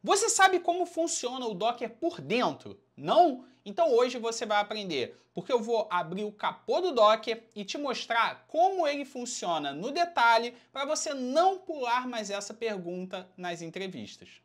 Você sabe como funciona o Docker por dentro? Não? Então hoje você vai aprender, porque eu vou abrir o capô do Docker e te mostrar como ele funciona no detalhe para você não pular mais essa pergunta nas entrevistas.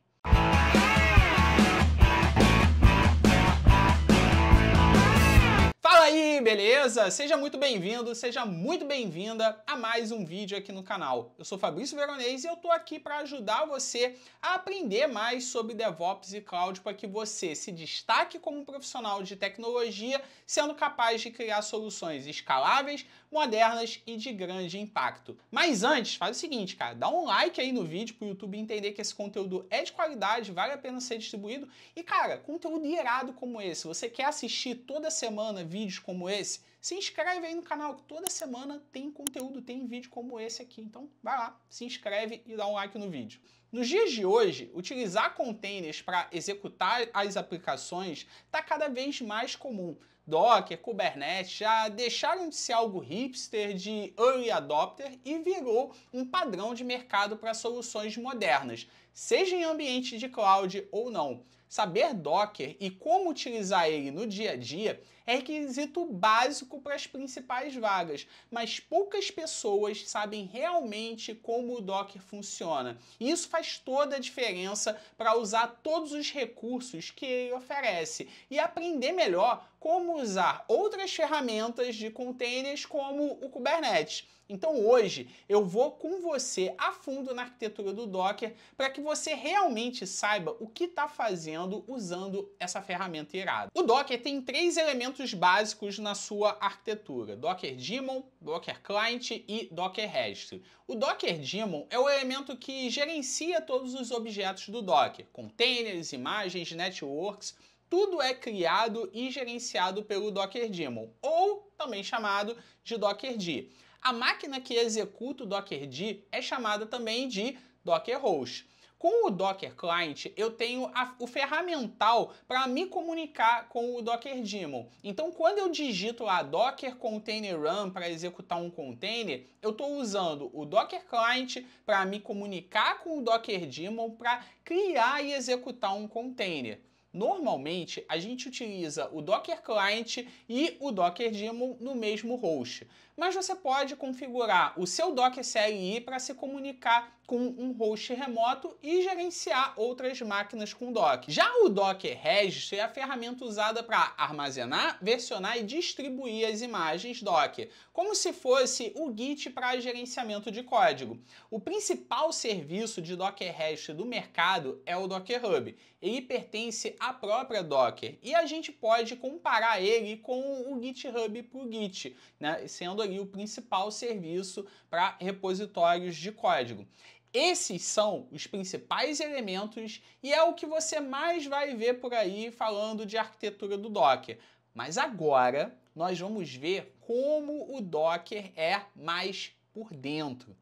Fala aí, beleza? Seja muito bem-vindo, seja muito bem-vinda a mais um vídeo aqui no canal. Eu sou Fabrício Veronese e eu tô aqui para ajudar você a aprender mais sobre DevOps e Cloud para que você se destaque como um profissional de tecnologia, sendo capaz de criar soluções escaláveis, modernas e de grande impacto. Mas antes, faz o seguinte, cara, dá um like aí no vídeo para o YouTube entender que esse conteúdo é de qualidade, vale a pena ser distribuído. E, cara, conteúdo irado como esse, você quer assistir toda semana vídeos como esse, se inscreve aí no canal, que toda semana tem conteúdo, tem vídeo como esse aqui. Então vai lá, se inscreve e dá um like no vídeo. Nos dias de hoje, utilizar containers para executar as aplicações está cada vez mais comum. Docker, Kubernetes já deixaram de ser algo hipster, de early adopter e virou um padrão de mercado para soluções modernas, seja em ambiente de cloud ou não. Saber Docker e como utilizar ele no dia a dia é requisito básico para as principais vagas, mas poucas pessoas sabem realmente como o Docker funciona. E isso faz toda a diferença para usar todos os recursos que ele oferece e aprender melhor como usar outras ferramentas de containers como o Kubernetes. Então hoje eu vou com você a fundo na arquitetura do Docker para que você realmente saiba o que está fazendo usando essa ferramenta irada. O Docker tem três elementos básicos na sua arquitetura: Docker Daemon, Docker Client e Docker Registry. O Docker Daemon é o elemento que gerencia todos os objetos do Docker, containers, imagens, networks. Tudo é criado e gerenciado pelo Docker Daemon, ou também chamado de Dockerd. A máquina que executa o Dockerd é chamada também de Docker Host. Com o Docker Client, eu tenho o ferramental para me comunicar com o Docker Daemon. Então, quando eu digito lá Docker Container Run para executar um container, eu estou usando o Docker Client para me comunicar com o Docker Daemon para criar e executar um container. Normalmente, a gente utiliza o Docker Client e o Docker Daemon no mesmo host, mas você pode configurar o seu Docker CLI para se comunicar com um host remoto e gerenciar outras máquinas com Docker. Já o Docker Registry é a ferramenta usada para armazenar, versionar e distribuir as imagens Docker, como se fosse o Git para gerenciamento de código. O principal serviço de Docker Registry do mercado é o Docker Hub. Ele pertence à própria Docker e a gente pode comparar ele com o GitHub para o Git, né, sendo ali o principal serviço para repositórios de código. Esses são os principais elementos e é o que você mais vai ver por aí falando de arquitetura do Docker. Mas agora nós vamos ver como o Docker é mais por dentro.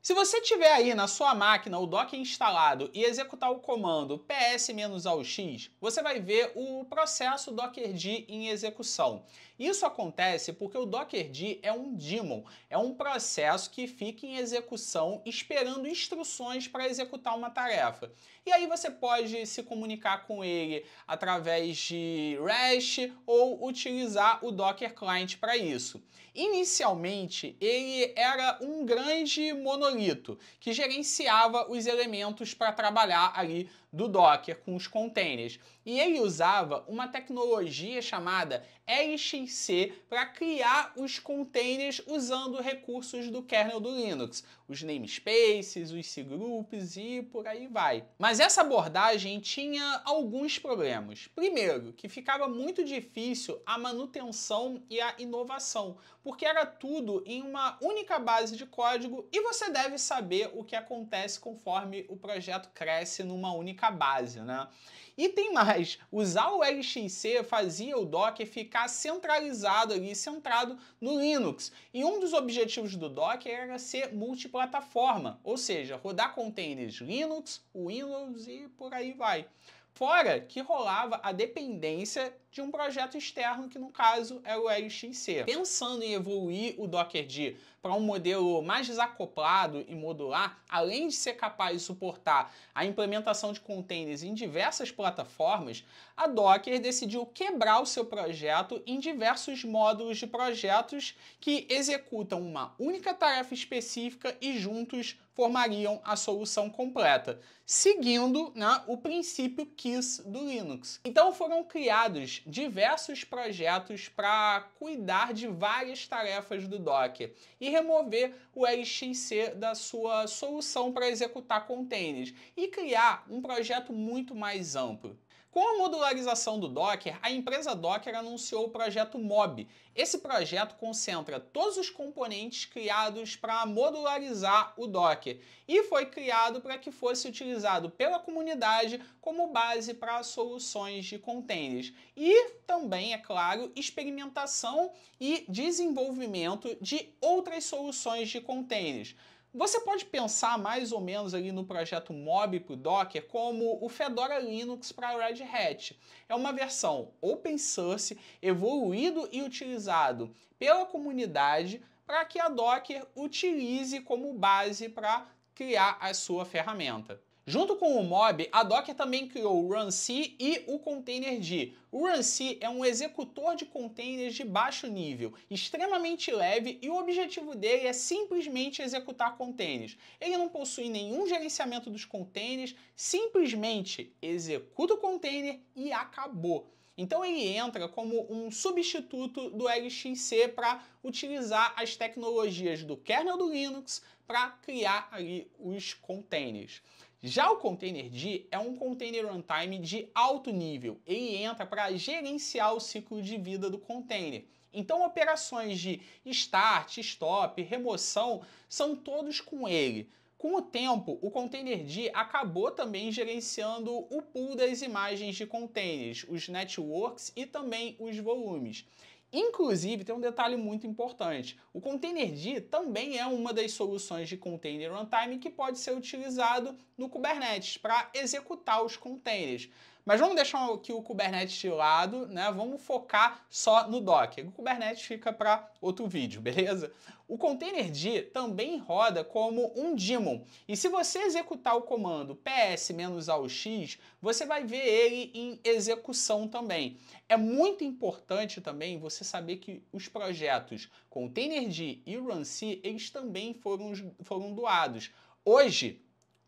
Se você tiver aí na sua máquina o Docker instalado e executar o comando ps-aux, você vai ver o processo Dockerd em execução. Isso acontece porque o Dockerd é um daemon, é um processo que fica em execução esperando instruções para executar uma tarefa. E aí você pode se comunicar com ele através de REST ou utilizar o Docker Client para isso. Inicialmente, ele era um grande monolito que gerenciava os elementos para trabalhar ali do Docker com os containers. E ele usava uma tecnologia chamada LXC para criar os containers usando recursos do kernel do Linux, os namespaces, os cgroups e por aí vai. Mas essa abordagem tinha alguns problemas. Primeiro, que ficava muito difícil a manutenção e a inovação, porque era tudo em uma única base de código e você deve saber o que acontece conforme o projeto cresce numa única base, né? E tem mais, usar o LXC fazia o Docker ficar centralizado ali, centrado no Linux. E um dos objetivos do Docker era ser multiplataforma, ou seja, rodar containers Linux, Windows e por aí vai. Fora que rolava a dependência de um projeto externo, que no caso é o LXC. Pensando em evoluir o Dockerd para um modelo mais desacoplado e modular, além de ser capaz de suportar a implementação de containers em diversas plataformas, a Docker decidiu quebrar o seu projeto em diversos módulos de projetos que executam uma única tarefa específica e juntos formariam a solução completa, seguindo, né, o princípio KISS do Linux. Então foram criados diversos projetos para cuidar de várias tarefas do Docker e remover o LXC da sua solução para executar containers e criar um projeto muito mais amplo. Com a modularização do Docker, a empresa Docker anunciou o projeto Mob. Esse projeto concentra todos os componentes criados para modularizar o Docker e foi criado para que fosse utilizado pela comunidade como base para soluções de containers. E também, é claro, experimentação e desenvolvimento de outras soluções de containers. Você pode pensar mais ou menos ali no projeto Mob para o Docker como o Fedora Linux para a Red Hat. É uma versão open source, evoluído e utilizado pela comunidade para que a Docker utilize como base para criar a sua ferramenta. Junto com o Mob, a Docker também criou o runc e o containerd. O runc é um executor de containers de baixo nível, extremamente leve, e o objetivo dele é simplesmente executar containers. Ele não possui nenhum gerenciamento dos containers, simplesmente executa o container e acabou. Então ele entra como um substituto do LXC para utilizar as tecnologias do kernel do Linux para criar ali os containers. Já o containerd é um container runtime de alto nível. Ele entra para gerenciar o ciclo de vida do container. Então operações de start, stop, remoção são todos com ele. Com o tempo, o containerd acabou também gerenciando o pool das imagens de containers, os networks e também os volumes. Inclusive, tem um detalhe muito importante. O containerd também é uma das soluções de container runtime que pode ser utilizado no Kubernetes para executar os containers. Mas vamos deixar aqui o Kubernetes de lado, né? Vamos focar só no Docker. O Kubernetes fica para outro vídeo, beleza? O containerd também roda como um daemon. E se você executar o comando ps-aux, você vai ver ele em execução também. É muito importante também você saber que os projetos containerd e runc, eles também foram doados. Hoje,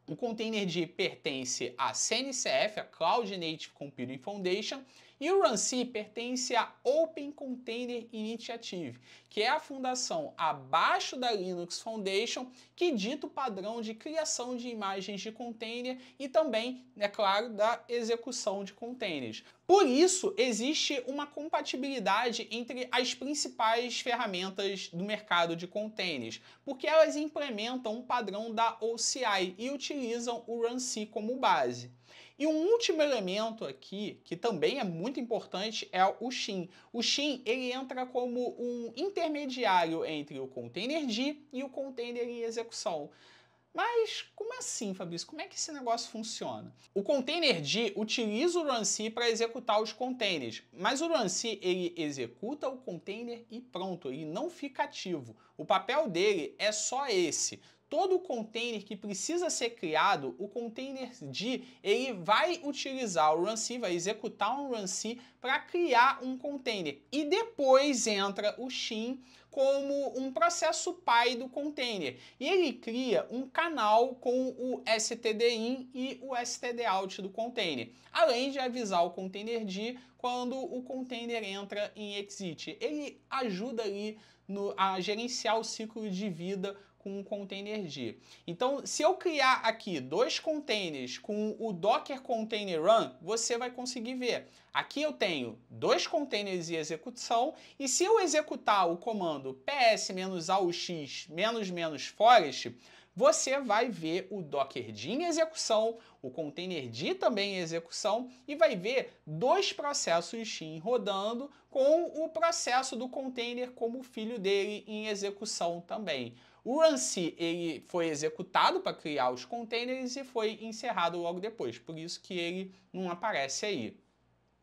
o containerd pertence à CNCF, a Cloud Native Computing Foundation, e o runc pertence à Open Container Initiative, que é a fundação abaixo da Linux Foundation que dita o padrão de criação de imagens de container e também, é claro, da execução de containers. Por isso, existe uma compatibilidade entre as principais ferramentas do mercado de containers, porque elas implementam um padrão da OCI e utilizam o runc como base. E um último elemento aqui, que também é muito importante, é o shim. O shim, ele entra como um intermediário entre o containerd e o container em execução. Mas como assim, Fabrício? Como é que esse negócio funciona? O containerd utiliza o runc para executar os containers, mas o runc ele executa o container e pronto, ele não fica ativo. O papel dele é só esse. Todo container que precisa ser criado, o containerd ele vai utilizar o runc, vai executar um runc para criar um container. E depois entra o shim como um processo pai do container. E ele cria um canal com o stdin e o stdout do container, além de avisar o containerd quando o container entra em exit. Ele ajuda ali a gerenciar o ciclo de vida com o containerd. Então, se eu criar aqui dois containers com o Docker Container Run, você vai conseguir ver. Aqui eu tenho dois containers em execução e se eu executar o comando ps-aux -forest, você vai ver o Dockerd em execução, o containerd também em execução e vai ver dois processos shim rodando com o processo do container como filho dele em execução também. O runc ele foi executado para criar os containers e foi encerrado logo depois, por isso que ele não aparece aí.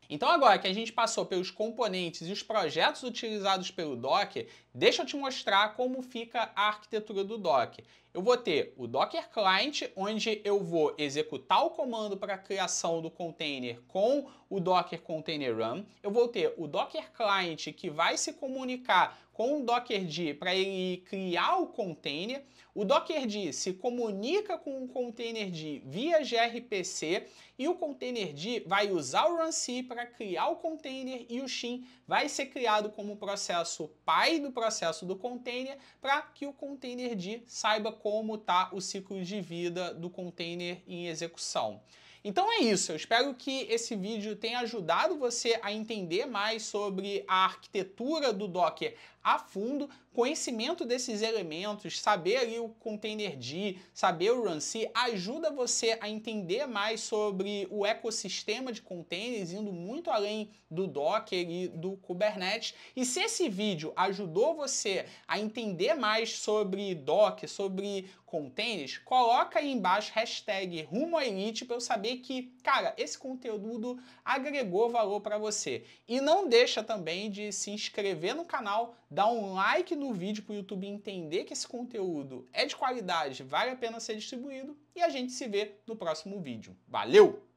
Então agora que a gente passou pelos componentes e os projetos utilizados pelo Docker, deixa eu te mostrar como fica a arquitetura do Docker. Eu vou ter o Docker Client, onde eu vou executar o comando para a criação do container com o Docker Container Run. Eu vou ter o Docker Client que vai se comunicar com o Dockerd para ele criar o container. O Dockerd se comunica com o Containerd via gRPC e o Containerd vai usar o runC para criar o container e o shim vai ser criado como processo pai do processo do container para que o Containerd saiba como está o ciclo de vida do container em execução. Então é isso, eu espero que esse vídeo tenha ajudado você a entender mais sobre a arquitetura do Docker a fundo, conhecimento desses elementos, saber ali o Containerd, saber o runC, ajuda você a entender mais sobre o ecossistema de containers, indo muito além do Docker e do Kubernetes. E se esse vídeo ajudou você a entender mais sobre Docker, sobre containers, coloca aí embaixo hashtag #RumoAelite para eu saber que, cara, esse conteúdo agregou valor para você. E não deixa também de se inscrever no canal, dar um like no vídeo para o YouTube entender que esse conteúdo é de qualidade, vale a pena ser distribuído e a gente se vê no próximo vídeo. Valeu!